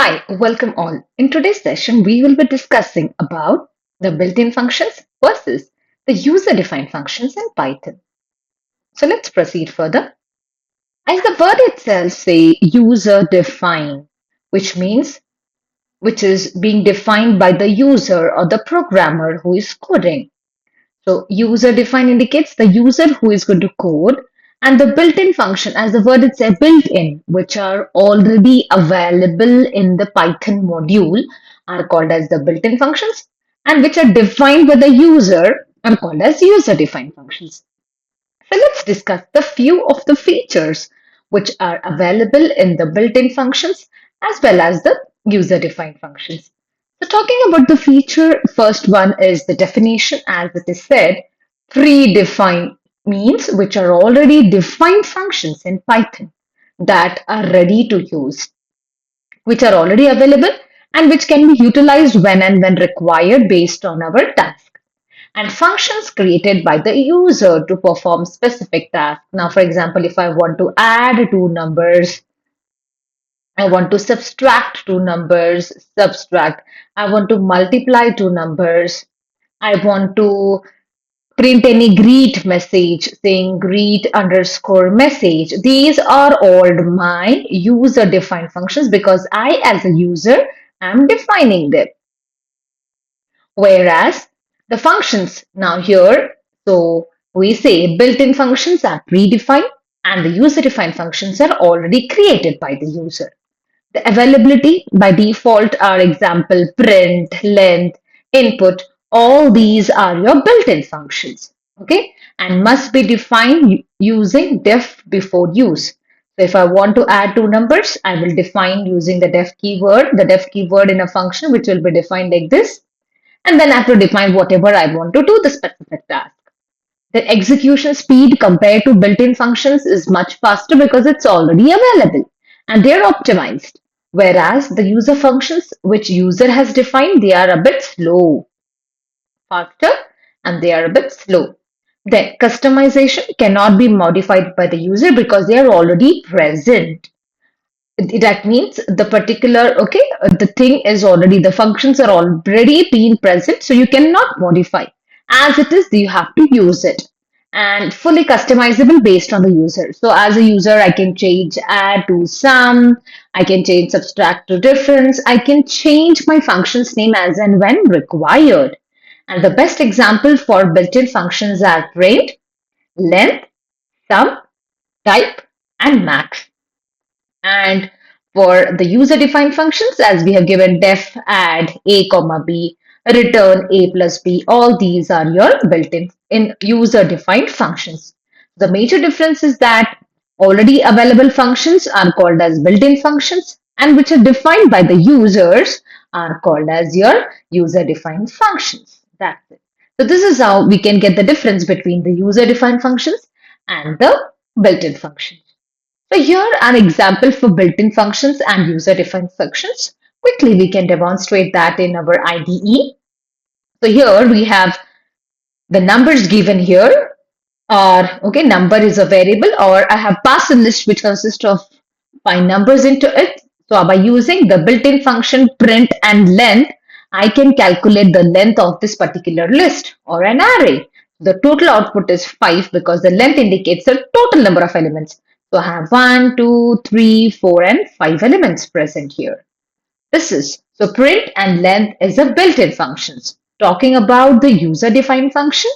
Hi, welcome all. In today's session, we will be discussing about the built-in functions versus the user-defined functions in Python. So let's proceed further. As the word itself say user-defined, which means which is being defined by the user or the programmer who is coding. So user defined indicates the user who is going to code, and the built-in function, as the word itself, built-in, which are already available in the Python module, are called as the built-in functions, and which are defined by the user are called as user-defined functions. So let's discuss the few of the features which are available in the built-in functions as well as the user-defined functions. So talking about the feature, first one is the definition. As it is said, predefined means which are already defined functions in Python that are ready to use, which are already available and which can be utilized when and when required based on our task, and functions created by the user to perform specific tasks. Now, for example, if I want to add two numbers, I want to subtract two numbers, subtract. I want to multiply two numbers. I want to print any greet message saying greet underscore message. These are all my user defined functions because I, as a user, am defining them. Whereas the functions now here, so we say built-in functions are predefined and the user-defined functions are already created by the user. The availability by default are example print, length, input. All these are your built-in functions, okay, and must be defined using def before use. So if I want to add two numbers, I will define using the def keyword in a function which will be defined like this, and then I have to define whatever I want to do the specific task. The execution speed compared to built-in functions is much faster because it's already available and they're optimized. Whereas the user functions which user has defined, they are a bit slow, faster, and they are a bit slow. Then customization cannot be modified by the user because they are already present. That means the particular, okay, the thing is already, the functions are already being present, so you cannot modify. As it is, you have to use it, and fully customizable based on the user. So as a user, I can change add to sum, I can change subtract to difference, I can change my function's name as and when required. And the best example for built-in functions are print, length, sum, type, and max. And for the user-defined functions, as we have given def, add, a comma b, return a plus b, all these are your built-in in user-defined functions. The major difference is that already available functions are called as built-in functions, and which are defined by the users are called as your user-defined functions. That's it. So this is how we can get the difference between the user-defined functions and the built-in functions. So here an example for built-in functions and user-defined functions. Quickly, we can demonstrate that in our IDE. So here we have the numbers given here are, okay, number is a variable, or I have passed a list which consists of 5 numbers into it. So by using the built-in function print and length, I can calculate the length of this particular list or an array. The total output is 5 because the length indicates the total number of elements. So I have 1, 2, 3, 4, and 5 elements present here. This is so print and length is a built-in functions. Talking about the user-defined function.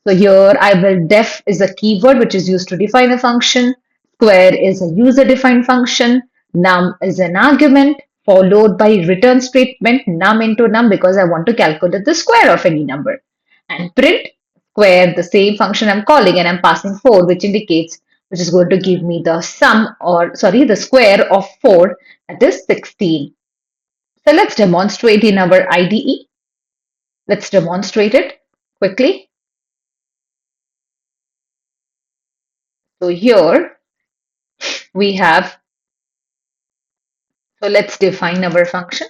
So here I will def is a keyword which is used to define a function. Square is a user-defined function. Num is an argument followed by return statement num into num because I want to calculate the square of any number. And print square, the same function I'm calling, and I'm passing 4, which indicates which is going to give me the sum, or sorry, the square of 4, that is 16. So let's demonstrate in our IDE. Let's demonstrate it quickly. So here we have, so let's define our function.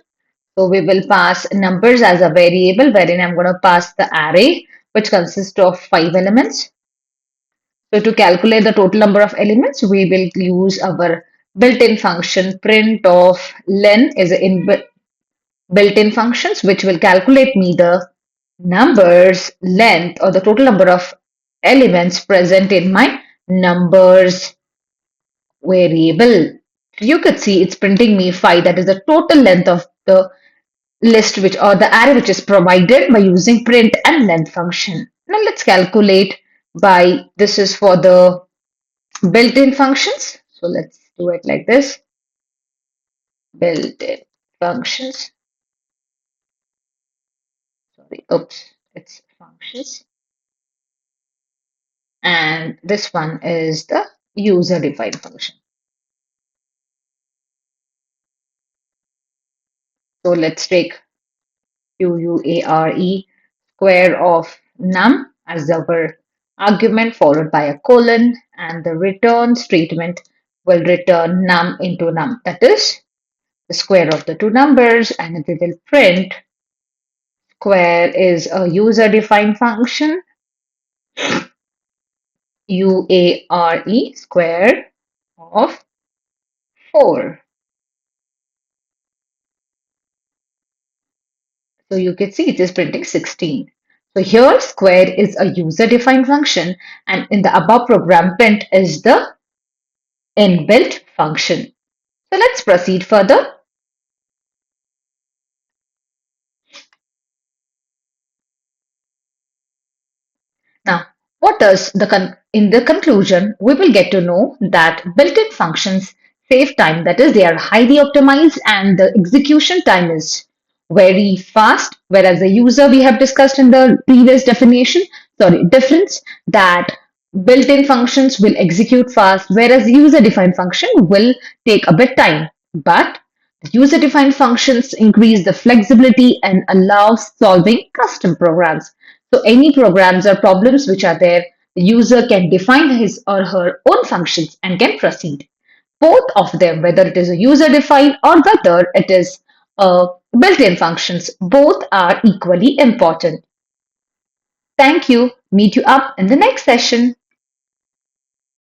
So we will pass numbers as a variable wherein I'm going to pass the array which consists of 5 elements. So to calculate the total number of elements, we will use our built-in function print of len is in built-in functions which will calculate me the numbers length or the total number of elements present in my numbers variable. You could see it's printing me 5, that is the total length of the list which or the array which is provided by using print and length function. Now let's calculate by this is for the built-in functions. So let's do it like this. Built-in functions. Sorry, oops, it's functions. And this one is the user-defined function. So let's take QUARE square of num as our argument followed by a colon, and the return statement will return num into num, that is the square of the two numbers, and we will print square is a user defined function UARE square of 4. So you can see it is printing 16. So here square is a user defined function, and in the above program print is the inbuilt function. So let's proceed further. Now, what does in the conclusion, we will get to know that built-in functions save time, that is, they are highly optimized and the execution time is very fast, whereas the user we have discussed in the previous difference that built-in functions will execute fast, whereas user-defined function will take a bit time. But user-defined functions increase the flexibility and allow solving custom programs. So any programs or problems which are there, the user can define his or her own functions and can proceed. Both of them, whether it is a user-defined or whether it is a built-in functions, both are equally important. Thank you. Meet you up in the next session.